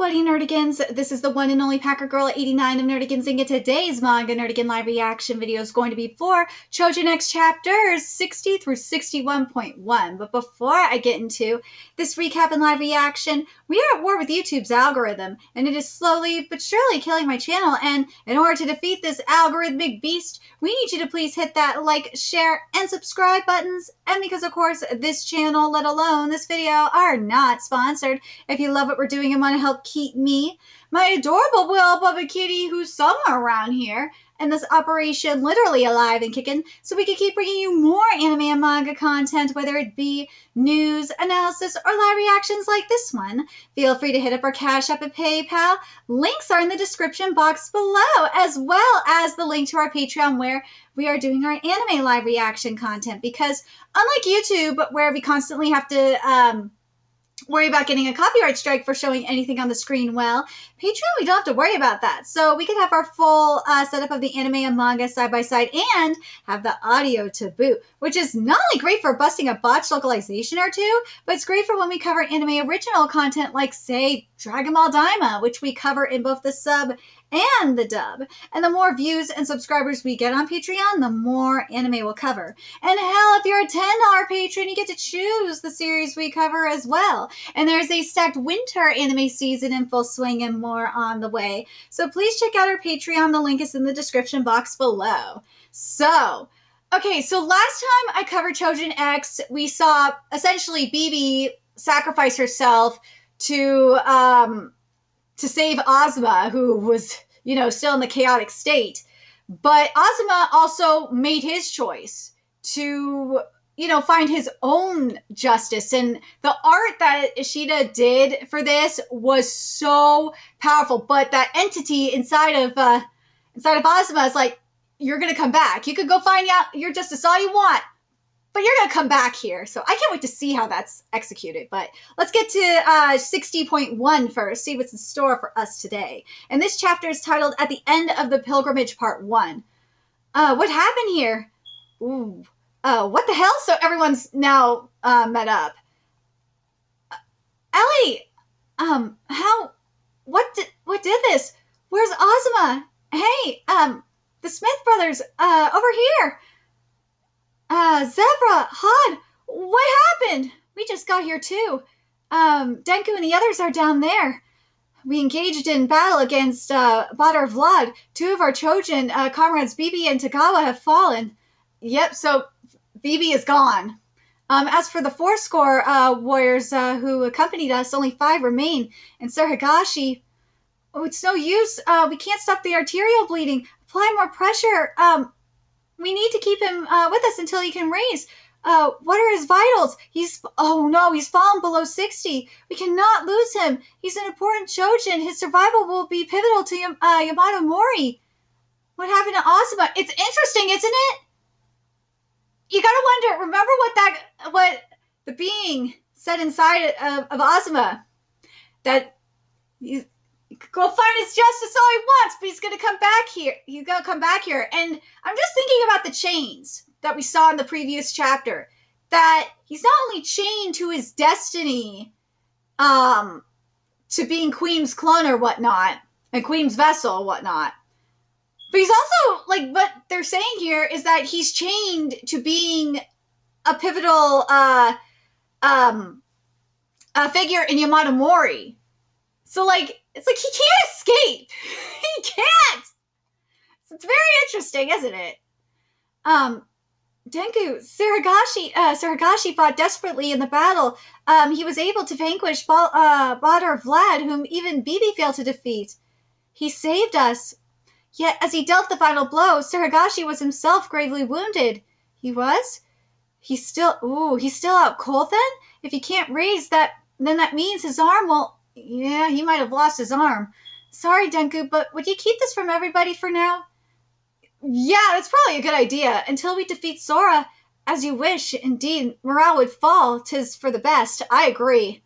Buddy Nerdigans? This is the one and only Packer Girl 89 of Nerdigans, and today's Manga Nerdigan live reaction video is going to be for Choujin X chapters 60 through 61.1. But before I get into this recap and live reaction, we are at war with YouTube's algorithm, and it is slowly but surely killing my channel. And in order to defeat this algorithmic beast, we need you to please hit that like, share, and subscribe buttons. And because, of course, this channel, let alone this video, are not sponsored, if you love what we're doing and want to help keep me, my adorable little Bubba Kitty, who's somewhere around here, and this operation literally alive and kicking, so we can keep bringing you more anime and manga content, whether it be news, analysis, or live reactions like this one. Feel free to hit up our Cash App and PayPal. Links are in the description box below, as well as the link to our Patreon, where we are doing our anime live reaction content, because unlike YouTube, where we constantly have to worry about getting a copyright strike for showing anything on the screen, well, Patreon, we don't have to worry about that. So we can have our full setup of the anime and manga side by side and have the audio to boot, which is not only great for busting a botched localization or two, but it's great for when we cover anime original content like, say, Dragon Ball Daima, which we cover in both the sub and the dub. And the more views and subscribers we get on Patreon, the more anime we'll cover. And hell, if you're a $10 patron, you get to choose the series we cover as well. And there's a stacked winter anime season in full swing and more on the way. So please check out our Patreon. The link is in the description box below. So, okay, so last time I covered Choujin X, we saw essentially BB sacrifice herself to save Ozma, who was, you know, still in the chaotic state. But Ozma also made his choice to, you know, find his own justice. And the art that Ishida did for this was so powerful. But that entity inside of Ozma is like, you're going to come back. You could go find out your justice all you want, but you're going to come back here. So I can't wait to see how that's executed. But let's get to 60.1 first, see what's in store for us today. And this chapter is titled At the End of the Pilgrimage Part 1. What happened here? Ooh. What the hell? So everyone's now met up. Ellie! What did this? Where's Ozma? Hey, the Smith brothers, over here. Zebra, Hod, what happened? We just got here too. Denku and the others are down there. We engaged in battle against Badr Vlad. Two of our Choujin comrades, Bibi and Tagawa, have fallen. Yep, so Bibi is gone. As for the 4 warriors who accompanied us, only 5 remain. And Sir Higashi, oh, it's no use. We can't stop the arterial bleeding. Apply more pressure. We need to keep him with us until he can raise. What are his vitals? Oh no, he's fallen below 60. We cannot lose him. He's an important Choujin. His survival will be pivotal to Yamato Mori. What happened to Ozma? It's interesting, isn't it? You gotta wonder, remember what the being said inside of Ozma? That he could go find his justice all he wants, but he's gonna come back here. He's gonna come back here. And I'm just thinking about the chains that we saw in the previous chapter. That he's not only chained to his destiny, to being Queen's clone or whatnot, and Queen's vessel or whatnot, but he's also, like, what they're saying here is that he's chained to being a pivotal figure in Yamato Mori. So, like, it's like he can't escape. He can't. So it's very interesting, isn't it? Denku, Sir Higashi fought desperately in the battle. He was able to vanquish Badr Vlad, whom even Bibi failed to defeat. He saved us. Yet, as he dealt the final blow, Sir Higashi was himself gravely wounded. He was? He's still out cold then? If he can't raise that, then that means his arm will... Yeah, he might have lost his arm. Sorry, Denku, but would you keep this from everybody for now? Yeah, that's probably a good idea. Until we defeat Sora, as you wish. Indeed, morale would fall. 'Tis for the best. I agree.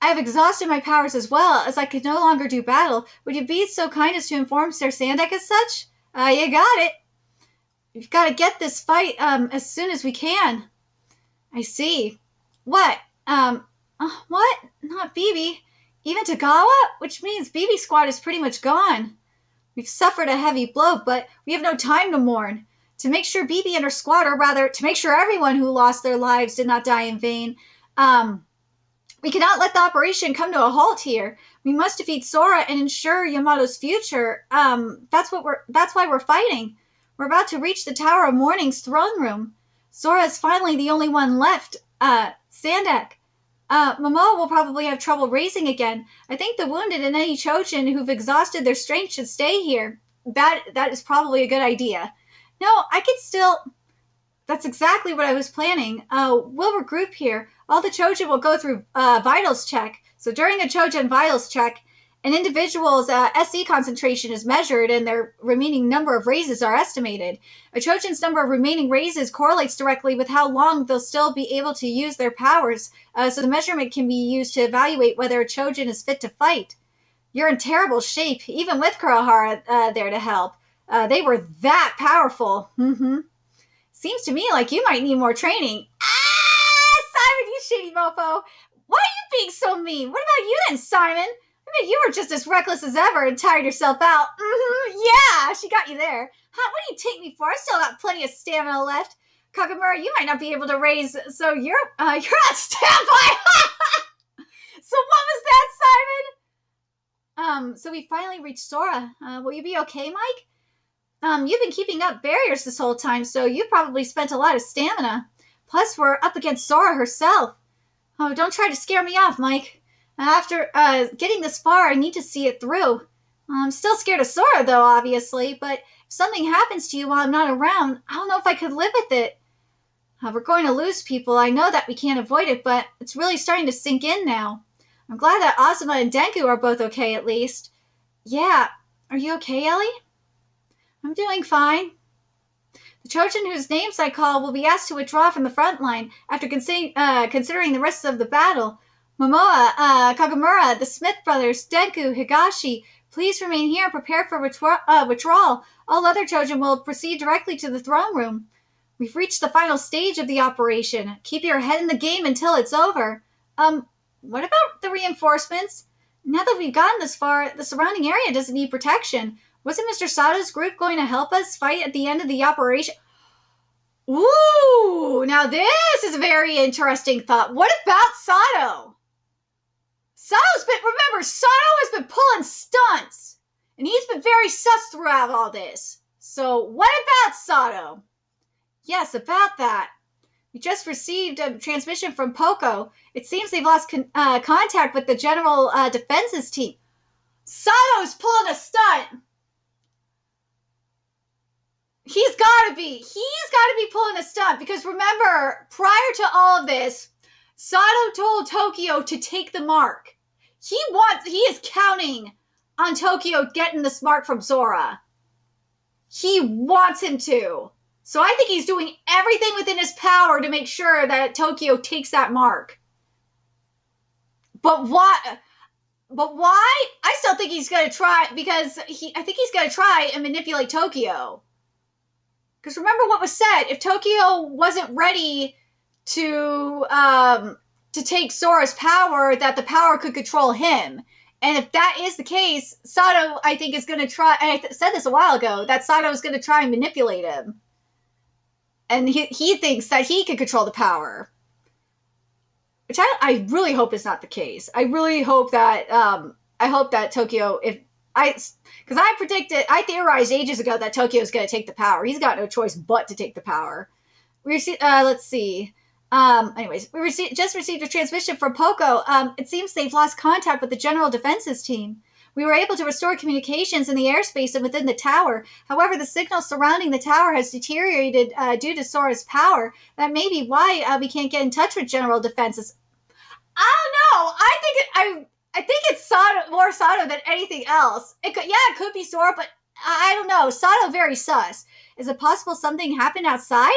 I have exhausted my powers as well, as I could no longer do battle. Would you be so kind as to inform Sir Sandek as such? You got it. We've got to get this fight as soon as we can. I see. What? What? Not Bibi. Even Tagawa? Which means BB Squad is pretty much gone. We've suffered a heavy blow, but we have no time to mourn. To make sure BB and her squad, or rather, to make sure everyone who lost their lives did not die in vain, we cannot let the operation come to a halt here. We must defeat Sora and ensure Yamato's future. That's why we're fighting. We're about to reach the Tower of Mourning's throne room. Sora is finally the only one left. Sandak. Momo will probably have trouble raising again. I think the wounded and any Choujin who've exhausted their strength should stay here. That is probably a good idea. No, I could still... That's exactly what I was planning. We'll regroup here. All the Choujin will go through vitals check. So during a Choujin vitals check, an individual's SE concentration is measured and their remaining number of raises are estimated. A Choujin's number of remaining raises correlates directly with how long they'll still be able to use their powers, so the measurement can be used to evaluate whether a Choujin is fit to fight. You're in terrible shape, even with Kurohara there to help. They were that powerful. Seems to me like you might need more training. Simon, you shady mofo. Why are you being so mean? What about you then, Simon? I bet you were just as reckless as ever and tired yourself out. Yeah, she got you there. Huh, what do you take me for? I still got plenty of stamina left. Kagemura, you might not be able to raise, so you're on standby. So what was that, Simon? So we finally reached Sora. Will you be okay, Mike? You've been keeping up barriers this whole time, so you've probably spent a lot of stamina. Plus, we're up against Sora herself. Oh, don't try to scare me off, Mike. After getting this far, I need to see it through. I'm still scared of Sora, though, obviously, but if something happens to you while I'm not around, I don't know if I could live with it. We're going to lose people. I know that we can't avoid it, but it's really starting to sink in now. I'm glad that Azuma and Denku are both okay, at least. Yeah. Are you okay, Ellie? I'm doing fine. The Choujin whose names I call will be asked to withdraw from the front line after considering the risks of the battle. Momoa, Kagemura, the Smith brothers, Denku, Higashi, please remain here prepared for withdrawal. All other Choujin will proceed directly to the throne room. We've reached the final stage of the operation. Keep your head in the game until it's over. What about the reinforcements? Now that we've gotten this far, the surrounding area doesn't need protection. Wasn't Mr. Sato's group going to help us fight at the end of the operation? Ooh, now this is a very interesting thought. What about Sato? Remember, Sato has been pulling stunts. And he's been very sus throughout all this. So what about Sato? Yes, about that. We just received a transmission from Poco. It seems they've lost contact with the General Defenses team. Sato's pulling a stunt. He's got to be pulling a stunt because remember, prior to all of this, Sato told Tokyo to take the mark. He is counting on Tokyo getting this mark from Sora. He wants him to. So I think he's doing everything within his power to make sure that Tokyo takes that mark. But why? I still think he's going to try because I think he's going to try and manipulate Tokyo. Because remember what was said, if Tokyo wasn't ready to take Sora's power, that the power could control him. And if that is the case, Sato, I think, is going to try, and I said this a while ago, that Sato is going to try and manipulate him. And he thinks that he can control the power. Which I really hope is not the case. I really hope that, Tokyo, because I theorized ages ago that Tokyo is going to take the power. He's got no choice but to take the power. Let's see. Anyways, we just received a transmission from Poco. It seems they've lost contact with the General Defenses team. We were able to restore communications in the airspace and within the tower. However, the signal surrounding the tower has deteriorated due to Sora's power. That may be why we can't get in touch with General Defenses. I don't know. I think it's more Sato than anything else. It could be Sora, but I don't know. Sato very sus. Is it possible something happened outside?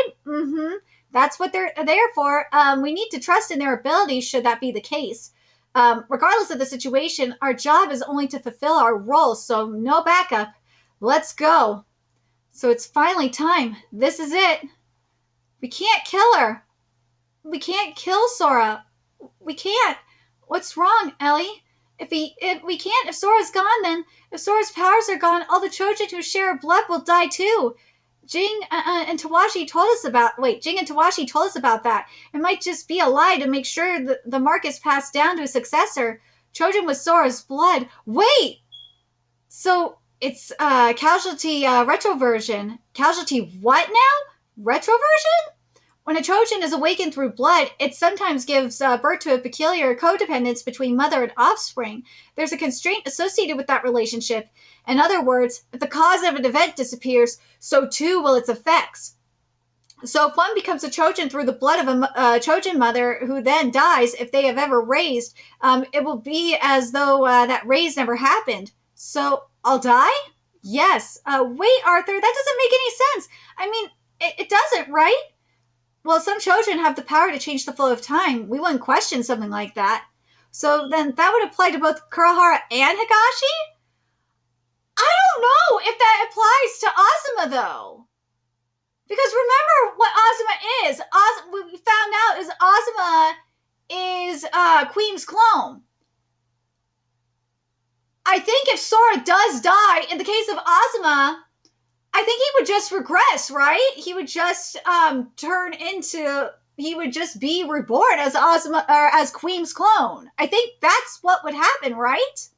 That's what they're there for. We need to trust in their abilities should that be the case. Regardless of the situation, our job is only to fulfill our role, so no backup. Let's go. So it's finally time. This is it. We can't kill her. We can't kill Sora. We can't. What's wrong, Ellie? If Sora's gone, then if Sora's powers are gone, all the Choujin who share her blood will die too. Jing and Tawashi told us about. Wait, Jing and Tawashi told us about that. It might just be a lie to make sure that the mark is passed down to a successor. Choujin with Sora's blood. Wait, so it's Casualty retro version. Casualty what now? Retro version? When a Choujin is awakened through blood, it sometimes gives birth to a peculiar codependence between mother and offspring. There's a constraint associated with that relationship. In other words, if the cause of an event disappears, so too will its effects. So if one becomes a Choujin through the blood of a Choujin mother who then dies, if they have ever raised, it will be as though that raise never happened. So I'll die? Yes. Wait, Arthur, that doesn't make any sense. I mean, it doesn't, right? Well, some Choujin have the power to change the flow of time. We wouldn't question something like that. So then that would apply to both Kurahara and Higashi? I don't know if that applies to Azuma, though. Because remember what Azuma is. We found out is Azuma is Queen's clone. I think if Sora does die, in the case of Azuma, I think he would just regress, right? He would just he would just be reborn as Azuma or as Queen's clone. I think that's what would happen, right?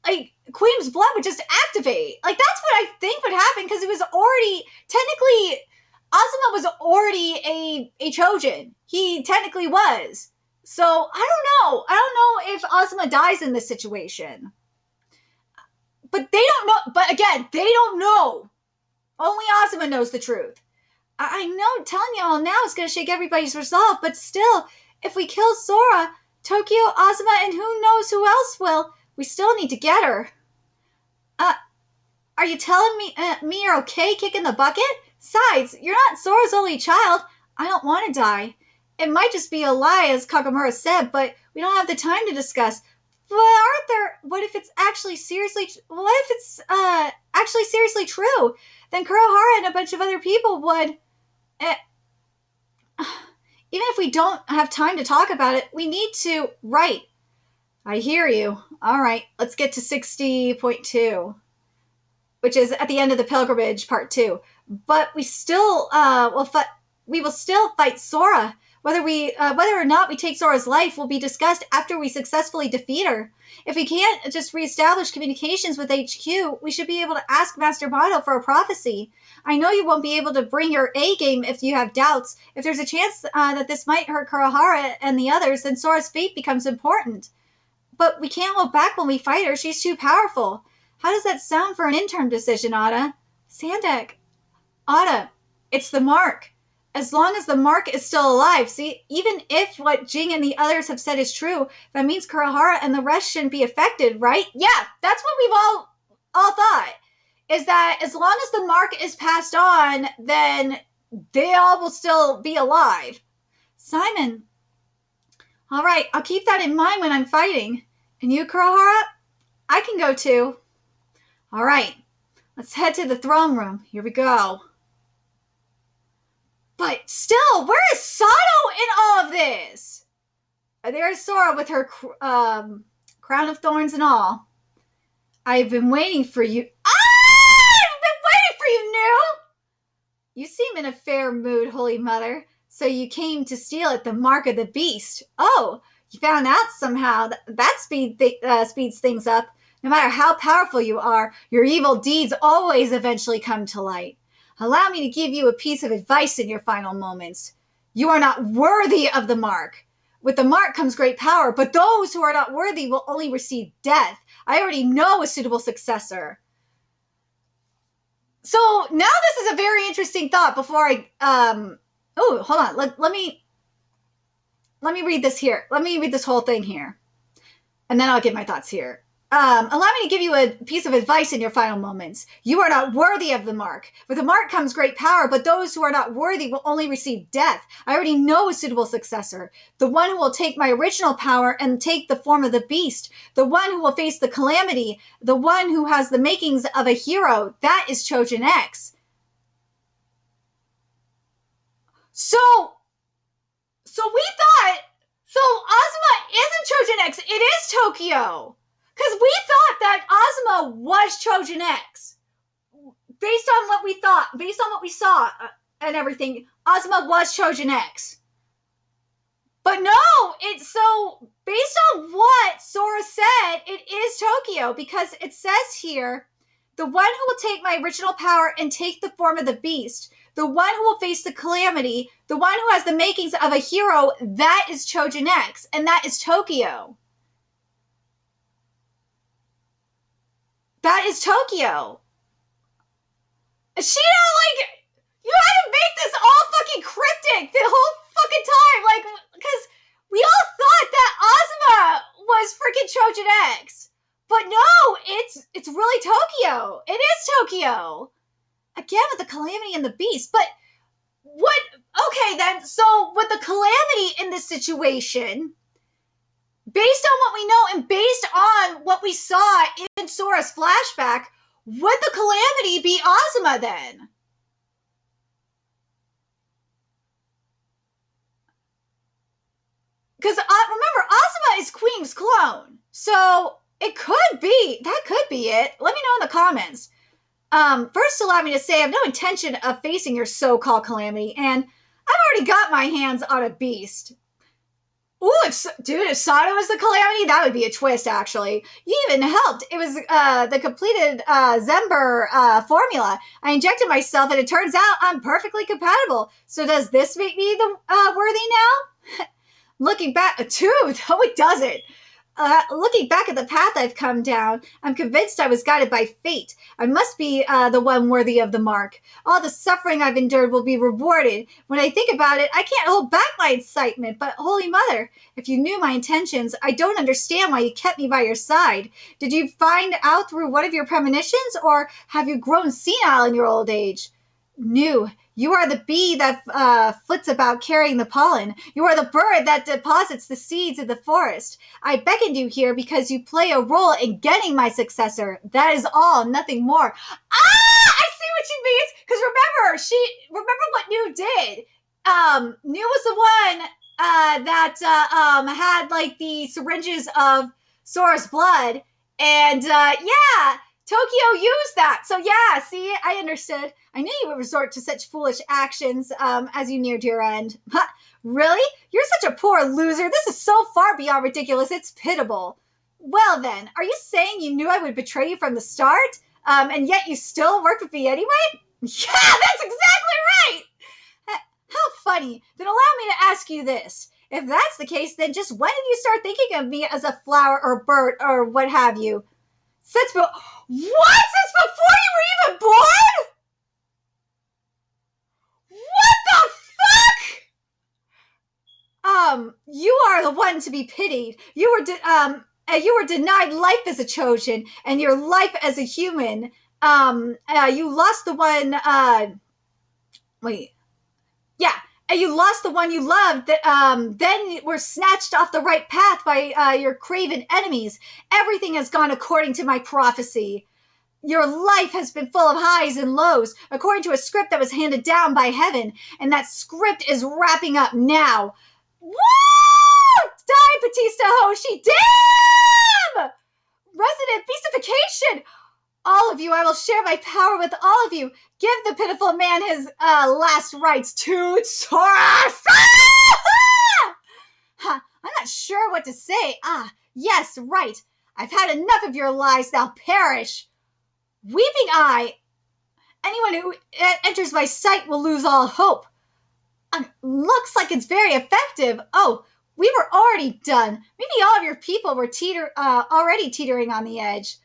Like Queen's blood would just activate. Like that's what I think would happen because it was already technically Azuma was already a Choujin. He technically was. So I don't know. I don't know if Azuma dies in this situation. But they don't know. But again, they don't know. Only Azuma knows the truth. I know telling y'all now is going to shake everybody's resolve, but still, if we kill Sora, Tokyo, Azuma, and who knows who else will, we still need to get her. Are you telling me you're okay kicking the bucket? Besides, you're not Sora's only child. I don't want to die. It might just be a lie, as Kagemura said, but we don't have the time to discuss. But Arthur, what if it's actually seriously true? Then Kurahara and a bunch of other people would. Even if we don't have time to talk about it, we need to. Right. I hear you. All right, let's get to 60.2, which is at the end of the pilgrimage, part 2. But we still we will still fight Sora. Whether or not we take Sora's life will be discussed after we successfully defeat her. If we can't just reestablish communications with HQ, we should be able to ask Master Bado for a prophecy. I know you won't be able to bring your A game if you have doubts. If there's a chance that this might hurt Kurahara and the others, then Sora's fate becomes important. But we can't hold back when we fight her. She's too powerful. How does that sound for an interim decision, Ada? Sandek. Ada, it's the mark. As long as the mark is still alive, see, even if what Jing and the others have said is true, that means Kurahara and the rest shouldn't be affected, right? Yeah, that's what we've all thought, is that as long as the mark is passed on, then they all will still be alive. Simon. All right, I'll keep that in mind when I'm fighting. And you, Kurahara? I can go too. All right, let's head to the throne room. Here we go. But still, where is Sato in all of this? There's Sora with her crown of thorns and all. I've been waiting for you. I've been waiting for you, Nu! You seem in a fair mood, Holy Mother. So you came to steal at the mark of the beast. Oh, you found out somehow. That speeds things up. No matter how powerful you are, your evil deeds always eventually come to light. Allow me to give you a piece of advice in your final moments. You are not worthy of the mark. With the mark comes great power, but those who are not worthy will only receive death. I already know a suitable successor. So now this is a very interesting thought before I, oh, hold on. Let me read this here. Let me read this whole thing here. And then I'll give my thoughts here. Allow me to give you a piece of advice in your final moments. You are not worthy of the mark. With the mark comes great power, but those who are not worthy will only receive death. I already know a suitable successor. The one who will take my original power and take the form of the beast. The one who will face the calamity. The one who has the makings of a hero. That is Choujin X. So we thought So Ozma isn't Choujin X, it is Tokyo. Because we thought that Ozma was Choujin X. Based on what we thought, based on what we saw and everything, Ozma was Choujin X. But no, it's so based on what Sora said, it is Tokyo because it says here, the one who will take my original power and take the form of the beast, the one who will face the calamity, the one who has the makings of a hero, that is Choujin X, and that is Tokyo. That is Tokyo. Sheena, like, you had to make this all fucking cryptic the whole fucking time, like, because we all thought that Ozma was freaking Choujin X. But no, it's really Tokyo. It is Tokyo. Again with the calamity and the beast. But what, okay then, so with the calamity in this situation, based on what we know and based on what we saw in Sora's flashback, would the calamity be Ozma then? Because remember, Ozma is Queen's clone. So it could be, that could be it. Let me know in the comments. First, allow me to say I have no intention of facing your so-called calamity, and I've already got my hands on a beast. Ooh, if Sato is the calamity, that would be a twist, actually. You even helped. It was the completed Zember formula. I injected myself, and it turns out I'm perfectly compatible. So does this make me the worthy now? Looking back, no, it doesn't. Looking back at the path I've come down, I'm convinced I was guided by fate. I must be the one worthy of the mark. All the suffering I've endured will be rewarded. When I think about it, I can't hold back my excitement. But, Holy Mother, if you knew my intentions, I don't understand why you kept me by your side. Did you find out through one of your premonitions, or have you grown senile in your old age? New. You are the bee that flits about carrying the pollen. You are the bird that deposits the seeds in the forest. I beckoned you here because you play a role in getting my successor. That is all, nothing more. I see what she means. Because remember what New did. New was the one that had like the syringes of Sora's blood. And yeah, Tokyo used that. So yeah, see, I understood. I knew you would resort to such foolish actions as you neared your end. Really? You're such a poor loser. This is so far beyond ridiculous. It's pitiable. Well then, are you saying you knew I would betray you from the start? And yet you still worked with me anyway? Yeah, that's exactly right! How funny. Then allow me to ask you this. If that's the case, then just when did you start thinking of me as a flower or bird or what have you? Since before you were even born? What the fuck? You are the one to be pitied. You were denied life as a Choujin and your life as a human. You lost the one. And you lost the one you loved. Then were snatched off the right path by your craven enemies. Everything has gone according to my prophecy. Your life has been full of highs and lows, according to a script that was handed down by heaven, and that script is wrapping up now. Woo! Die, Batista Hoshi! Damn! Resident beastification! All of you, I will share my power with all of you. Give the pitiful man his last rites. Toot Soros! I'm not sure what to say. Yes, right. I've had enough of your lies. Now perish. Weeping Eye. Anyone who enters my sight will lose all hope. Looks like it's very effective. Oh, we were already done. Maybe all of your people were already teetering on the edge.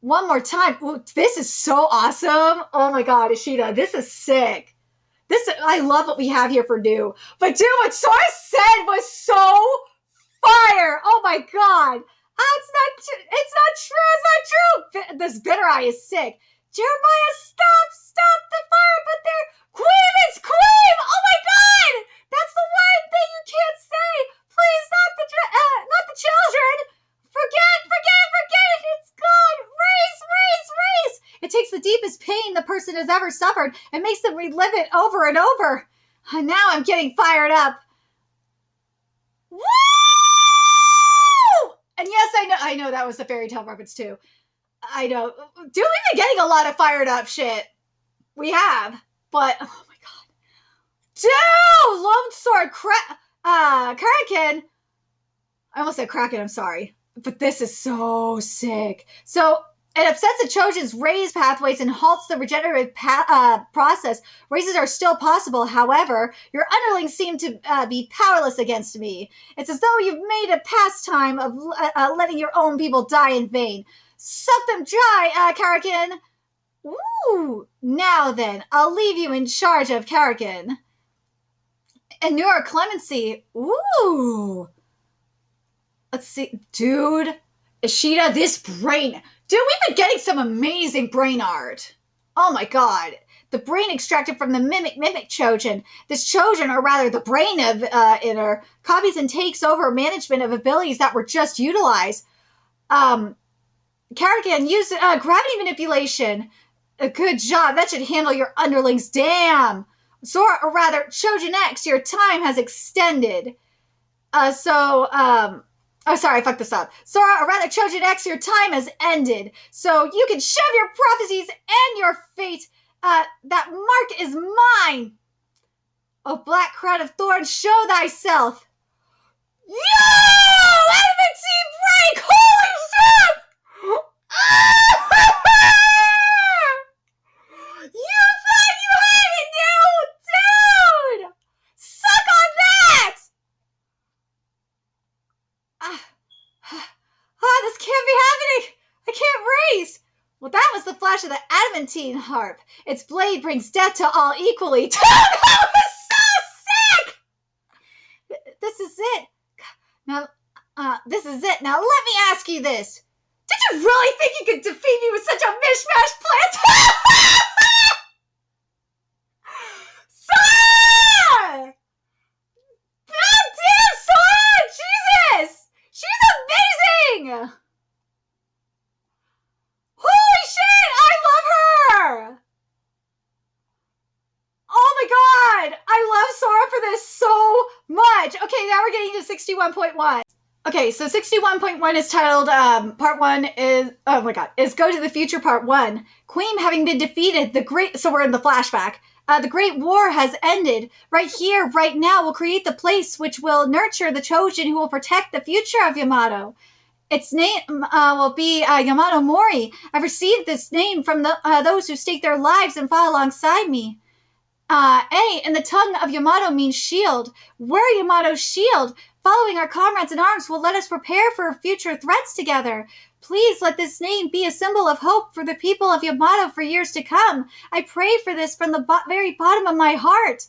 One more time. Ooh, this is so awesome. Oh my God, Ishida, this is sick. I love what we have here for New. But dude, what Sora said was so fire. Oh my God. It's not true. This bitter eye is sick. Jeremiah, stop the fire, but they're Queen, it's Queen. Oh my God. That's the one thing you can't say. Please, not the children. Forget. It's gone. Race. It takes the deepest pain the person has ever suffered and makes them relive it over and over. And now I'm getting fired up. Woo! And yes, I know that was a fairy tale reference too. I know. Dude, we've been getting a lot of fired up shit. We have. But, oh my god. Dude! Lone Sword Kraken. I almost said Kraken, I'm sorry. But this is so sick. So, it upsets the Choujin's raise pathways and halts the regenerative process. Raises are still possible, however, your underlings seem to be powerless against me. It's as though you've made a pastime of letting your own people die in vain. Suck them dry, Karakin. Ooh, now then, I'll leave you in charge of Karakin. And your clemency. Ooh. Let's see. Dude, Ishida, this brain. Dude, we've been getting some amazing brain art. Oh my god. The brain extracted from the mimic Choujin. This Choujin, or rather the brain of Inner, copies and takes over management of abilities that were just utilized. Karakin used gravity manipulation. A good job. That should handle your underlings. Damn. Sora, or rather, Choujin X, your time has extended. Oh, sorry, I fucked this up. Sora, or rather, Choujin X, your time has ended. So you can shove your prophecies and your fate. That mark is mine. Oh, black crown of thorns, show thyself. Yo! Adamantine break! Holy shit! You thought you had it now, dude! Suck on that! This can't be happening! I can't raise! Well, that was the flash of the adamantine harp. Its blade brings death to all equally. Dude, that was so sick! This is it. Now, this is it. Now, let me ask you this. Did you really think you could defeat me with such a mishmash plan? Sora! God damn, Sora! Jesus! She's amazing! Holy shit! I love her! Oh my god! I love Sora for this so much! Okay, now we're getting to 61.1. Okay, so 61.1 is titled, part 1 is, oh my god, is Go to the Future Part 1. Queen having been defeated, so we're in the flashback. The Great War has ended. Right here, right now, will create the place which will nurture the Choujin who will protect the future of Yamato. Its name will be Yamato Mori. I've received this name from those who stake their lives and fought alongside me. A, in the tongue of Yamato means shield. We're Yamato's shield. Following our comrades in arms will let us prepare for future threats together. Please let this name be a symbol of hope for the people of Yamato for years to come. I pray for this from the very bottom of my heart.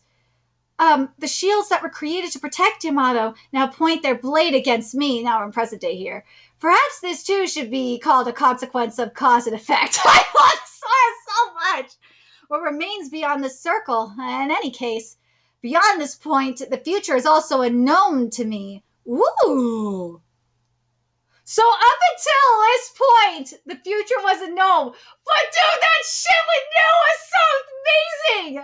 The shields that were created to protect Yamato now point their blade against me. Now we're in present day here. Perhaps this too should be called a consequence of cause and effect. I love Sora so much. What remains beyond this circle, in any case, beyond this point, the future is also unknown to me. Woo! So up until this point, the future wasn't known. But dude, that shit we knew was so amazing!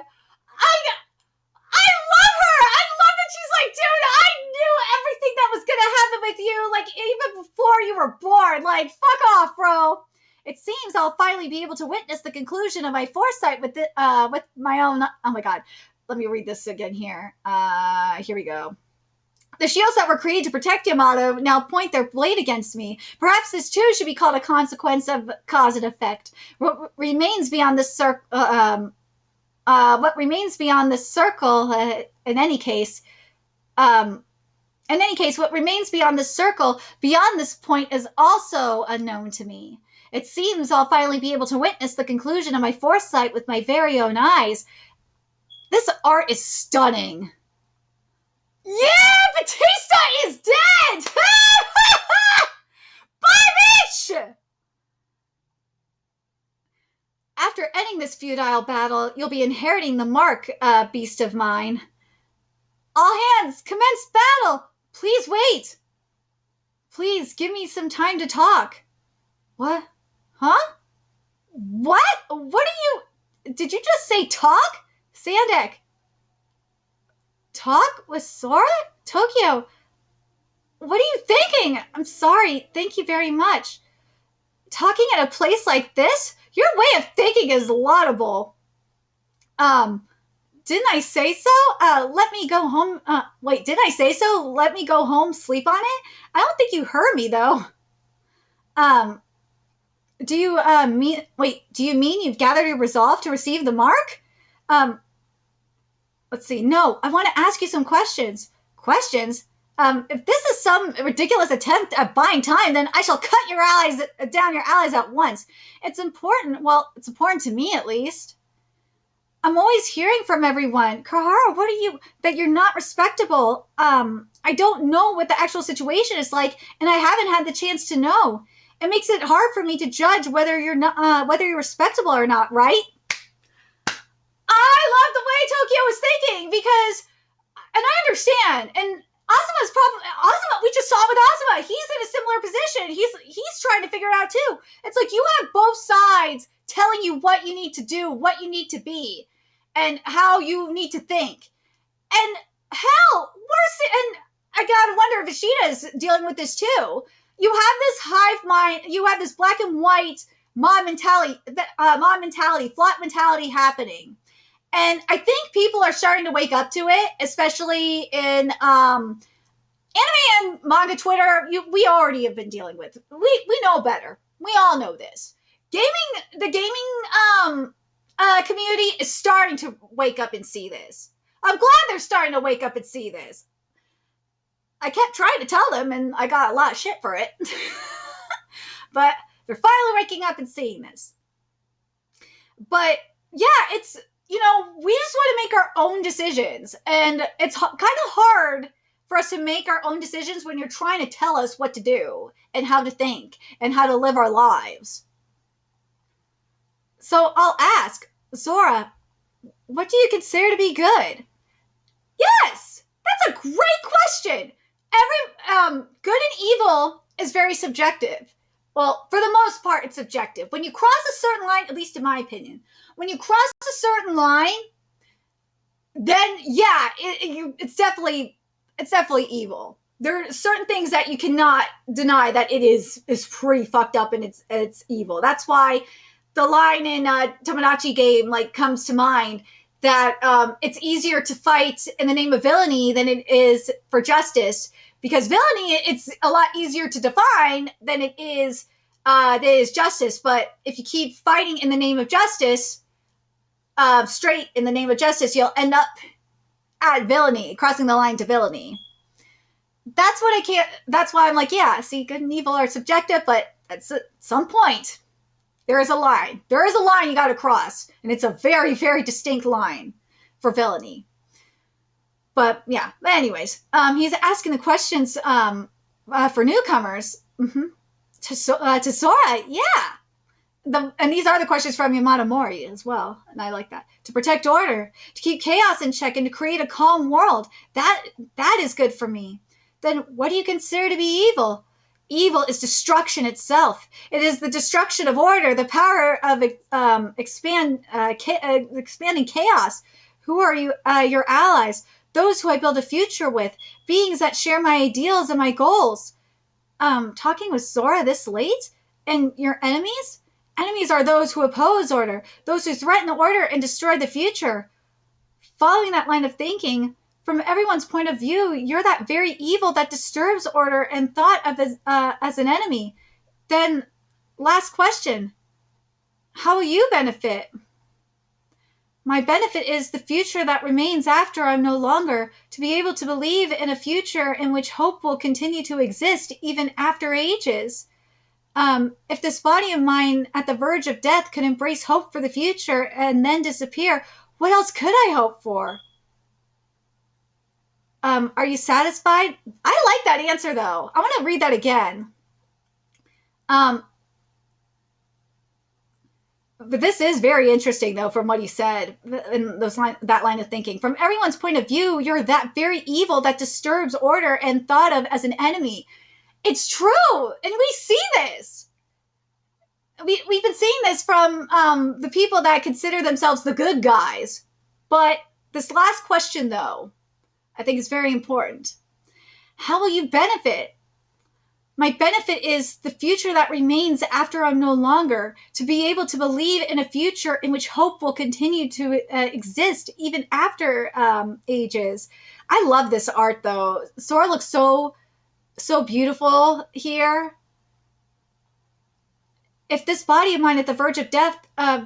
I love her! I love that she's like, dude, I knew everything that was gonna happen with you, like, even before you were born. Like, fuck off, bro. It seems I'll finally be able to witness the conclusion of my foresight with my own... Oh my god. Let me read this again here. Here we go. The shields that were created to protect Yamato now point their blade against me. Perhaps this too should be called a consequence of cause and effect. What remains beyond this circle... what remains beyond this circle, in any case, what remains beyond this circle, beyond this point, is also unknown to me. It seems I'll finally be able to witness the conclusion of my foresight with my very own eyes. This art is stunning. Yeah, Batista is dead! Bye, bitch! After ending this futile battle, you'll be inheriting the mark, beast of mine. All hands, commence battle! Please wait! Please, give me some time to talk. What? Huh? What? What are you... Did you just say talk? Sandek. Talk with Sora? Tokyo. What are you thinking? I'm sorry. Thank you very much. Talking at a place like this? Your way of thinking is laudable. Didn't I say so? Let me go home. Wait, didn't I say so? Let me go home, sleep on it? I don't think you heard me, though. Um, do you, do you mean you've gathered your resolve to receive the mark? Um, let's see. No, I want to ask you some questions. Questions? If this is some ridiculous attempt at buying time, then I shall cut your allies down your allies at once. It's important. Well, it's important to me, at least. I'm always hearing from everyone, Kahara, what are you, that you're not respectable. I don't know what the actual situation is like, and I haven't had the chance to know. It makes it hard for me to judge whether you're respectable or not, right? I love the way Tokyo was thinking because, and I understand, and Asuma, we just saw with Asuma, he's in a similar position. He's trying to figure it out too. It's like you have both sides telling you what you need to do, what you need to be, and how you need to think. And hell, and I gotta wonder if Ishida's dealing with this too. You have this hive mind, you have this black and white mob mentality, flat mentality happening. And I think people are starting to wake up to it, especially in anime and manga Twitter. We already have been dealing with. We know better. We all know this. The gaming community is starting to wake up and see this. I'm glad they're starting to wake up and see this. I kept trying to tell them, and I got a lot of shit for it. But they're finally waking up and seeing this. But yeah, it's, we just want to make our own decisions. And it's kind of hard for us to make our own decisions when you're trying to tell us what to do and how to think and how to live our lives. So I'll ask, Zora, what do you consider to be good? Yes, that's a great question. Good and evil is very subjective. Well, for the most part, it's subjective. When you cross a certain line, at least in my opinion, when you cross a certain line, then yeah, it's definitely evil. There are certain things that you cannot deny that it is pretty fucked up and it's evil. That's why the line in Tomodachi Game comes to mind that it's easier to fight in the name of villainy than it is for justice, because villainy, it's a lot easier to define than it is justice. But if you keep fighting in the name of justice, straight in the name of justice, you'll end up at villainy, crossing the line to villainy. That's why I'm like, yeah, see, good and evil are subjective, but at some point, there is a line. There is a line you got to cross, and it's a very, very distinct line for villainy. But yeah, anyways, he's asking the questions for newcomers. Mm-hmm. To Sora, yeah. And these are the questions from Yamada Mori as well, and I like that. To protect order, to keep chaos in check, and to create a calm world. That is good for me. Then what do you consider to be evil? Evil is destruction itself. It is the destruction of order, the power of expanding chaos. Who are you? Your allies, those who I build a future with, beings that share my ideals and my goals. Talking with Zora this late? And your enemies? Enemies are those who oppose order, those who threaten the order and destroy the future. Following that line of thinking, from everyone's point of view, you're that very evil that disturbs order and thought of as an enemy. Then, last question. How will you benefit? My benefit is the future that remains after I'm no longer, to be able to believe in a future in which hope will continue to exist even after ages. If this body of mine at the verge of death could embrace hope for the future and then disappear, what else could I hope for? Are you satisfied? I like that answer, though. I want to read that again. But this is very interesting, though, from what he said in that line of thinking. From everyone's point of view, you're that very evil that disturbs order and thought of as an enemy. It's true, and we see this. We've been seeing this from the people that consider themselves the good guys. But this last question, though, I think is very important. How will you benefit? My benefit is the future that remains after I'm no longer, to be able to believe in a future in which hope will continue to exist even after ages. I love this art though. Sora looks so beautiful here. If this body of mine at the verge of death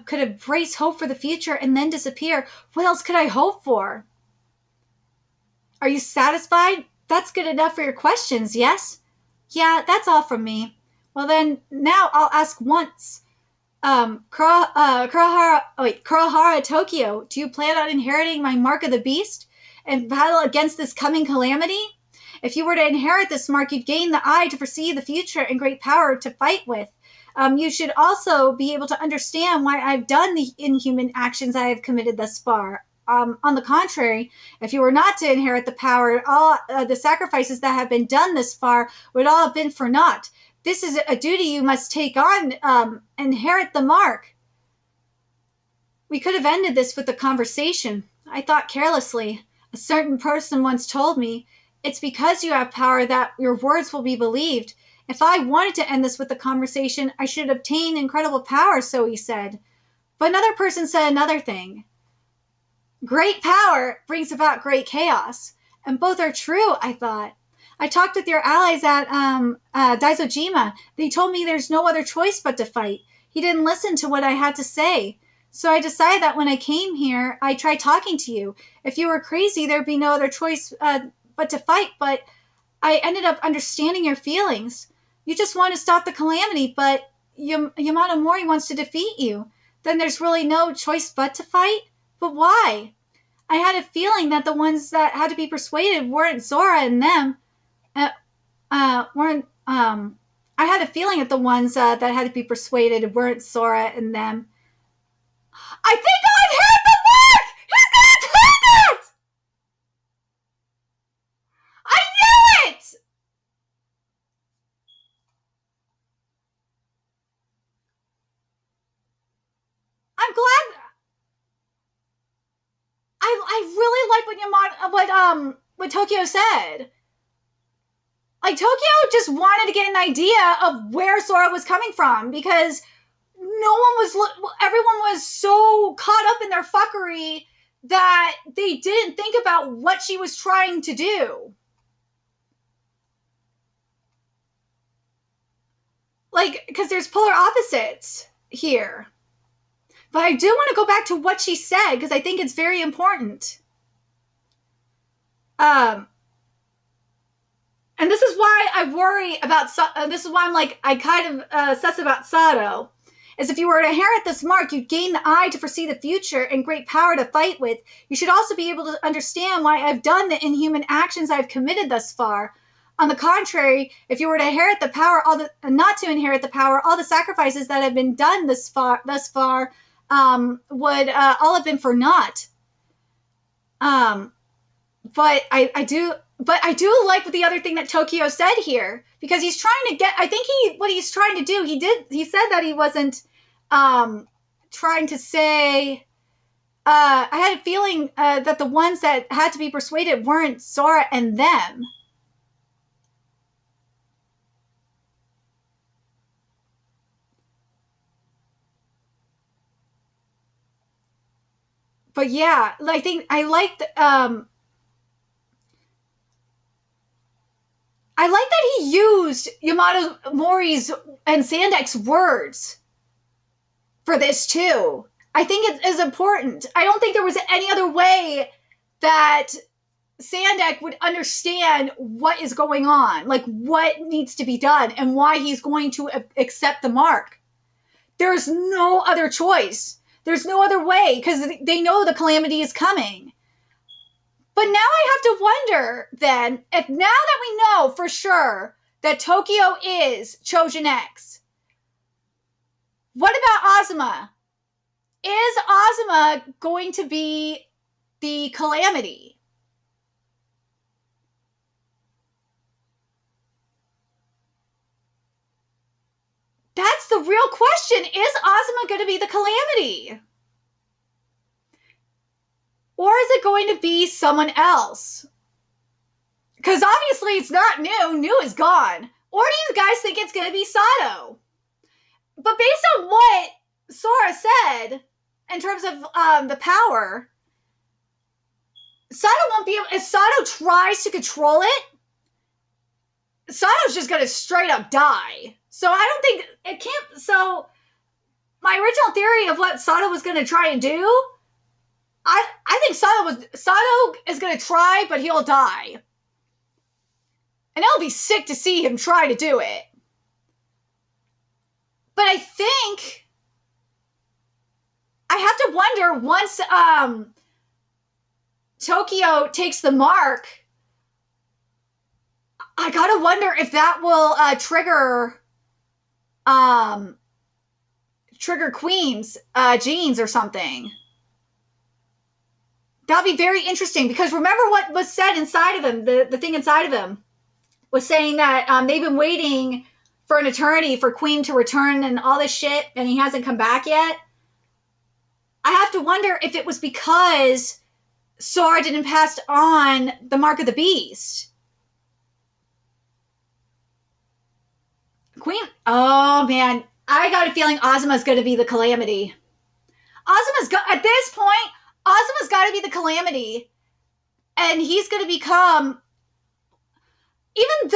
could embrace hope for the future and then disappear, what else could I hope for? Are you satisfied? That's good enough for your questions, yes? Yeah, that's all from me. Well then, now I'll ask once. Kurohara Tokyo, do you plan on inheriting my Mark of the Beast and battle against this coming calamity? If you were to inherit this mark, you'd gain the eye to foresee the future and great power to fight with. You should also be able to understand why I've done the inhuman actions I have committed thus far. On the contrary, if you were not to inherit the power, all the sacrifices that have been done thus far would all have been for naught. This is a duty you must take on, inherit the mark. We could have ended this with a conversation. I thought carelessly. A certain person once told me, it's because you have power that your words will be believed. If I wanted to end this with a conversation, I should obtain incredible power, so he said. But another person said another thing. Great power brings about great chaos. And both are true, I thought. I talked with your allies at Daizojima. They told me there's no other choice but to fight. He didn't listen to what I had to say. So I decided that when I came here, I tried talking to you. If you were crazy, there'd be no other choice but to fight. But I ended up understanding your feelings. You just want to stop the calamity, but Yamato Mori wants to defeat you. Then there's really no choice but to fight? But why? I had a feeling that the ones that had to be persuaded weren't Zora and them. I had a feeling that the ones that had to be persuaded weren't Zora and them. I think I heard the mark! He's gonna turn it! I knew it! I'm glad. I really like what Tokyo said. Like, Tokyo just wanted to get an idea of where Sora was coming from because everyone was so caught up in their fuckery that they didn't think about what she was trying to do. Like, because there's polar opposites here. But I do want to go back to what she said because I think it's very important. And this is why I worry about, this is why I'm like, I kind of obsess about Sato, is if you were to inherit this mark, you'd gain the eye to foresee the future and great power to fight with. You should also be able to understand why I've done the inhuman actions I've committed thus far. On the contrary, if you were to inherit the power, not to inherit the power, all the sacrifices that have been done thus far would all have been for naught. But I do like the other thing that Tokyo said here, because he's trying to get, I think what he's trying to do, he said that he wasn't trying to say, I had a feeling that the ones that had to be persuaded weren't Sora and them. But yeah, I think I like that he used Yamato Mori's and Sandek's words for this too. I think it is important. I don't think there was any other way that Sandek would understand what is going on, like what needs to be done and why he's going to accept the mark. There's no other choice. There's no other way because they know the calamity is coming. But now I have to wonder then, if now that we know for sure that Tokyo is Choujin X, what about Azuma? Is Azuma going to be the calamity? That's the real question. Is Azuma going to be the calamity? Or is it going to be someone else? Because obviously it's not new. New is gone. Or do you guys think it's going to be Sato? But based on what Sora said, in terms of the power, Sato won't be able... If Sato tries to control it, Sato's just going to straight up die. So I don't think... It can't... So my original theory of what Sato was going to try and do, I think Sato is going to try, but he'll die. And it'll be sick to see him try to do it. But I think I have to wonder, once Tokyo takes the mark, I gotta wonder if that will trigger Queen's genes or something. That'll be very interesting, because remember what was said inside of him, the thing inside of him was saying that they've been waiting for an eternity for Queen to return and all this shit, and he hasn't come back yet. I have to wonder if it was because Sora didn't pass on the mark of the beast. Queen, oh man, I got a feeling Azuma's going to be the calamity. At this point, Azuma's got to be the calamity, and he's going to become... Even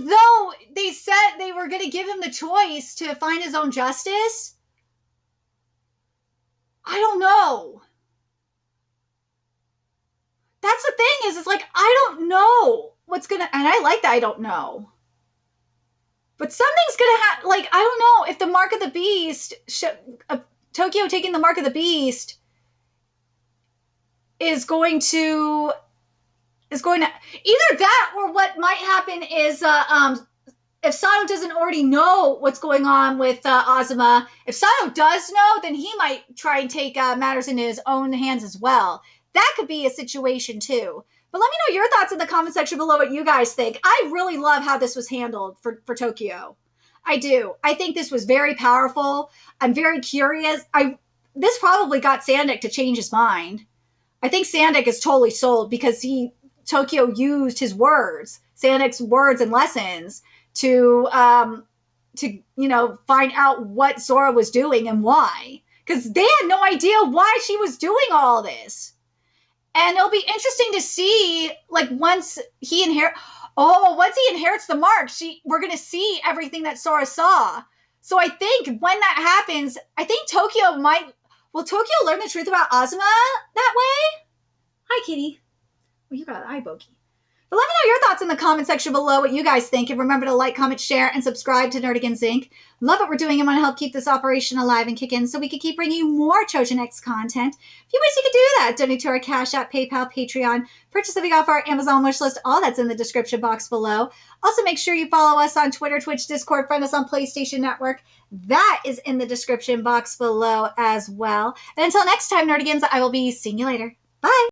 though they said they were going to give him the choice to find his own justice, I don't know. That's the thing, is it's like, I don't know what's going to... And I like that I don't know. But something's going to happen. Like, I don't know if the Mark of the Beast... Tokyo taking the Mark of the Beast is going to... Either that, or what might happen is if Sato doesn't already know what's going on with Azuma, if Sato does know, then he might try and take matters into his own hands as well. That could be a situation too. But let me know your thoughts in the comment section below, what you guys think. I really love how this was handled for Tokyo. I do. I think this was very powerful. I'm very curious. This probably got Sandic to change his mind. I think Sandic is totally sold, because Tokyo used his words, Sandic's words and lessons, to find out what Sora was doing and why. Because they had no idea why she was doing all this. And it'll be interesting to see, like, once he inherits the mark, we're going to see everything that Sora saw. So I think when that happens, I think will Tokyo learn the truth about Azuma that way? Hi, kitty. Oh, you got an eye bogey. But let me know your thoughts in the comment section below, what you guys think. And remember to like, comment, share, and subscribe to Nerdigans Inc. Love what we're doing and want to help keep this operation alive and kick in so we can keep bringing you more Choujin X content. If you wish you could do that, donate to our Cash App, PayPal, Patreon, purchase something off our Amazon wishlist. All that's in the description box below. Also, make sure you follow us on Twitter, Twitch, Discord, friend us on PlayStation Network. That is in the description box below as well. And until next time, Nerdigans, I will be seeing you later. Bye!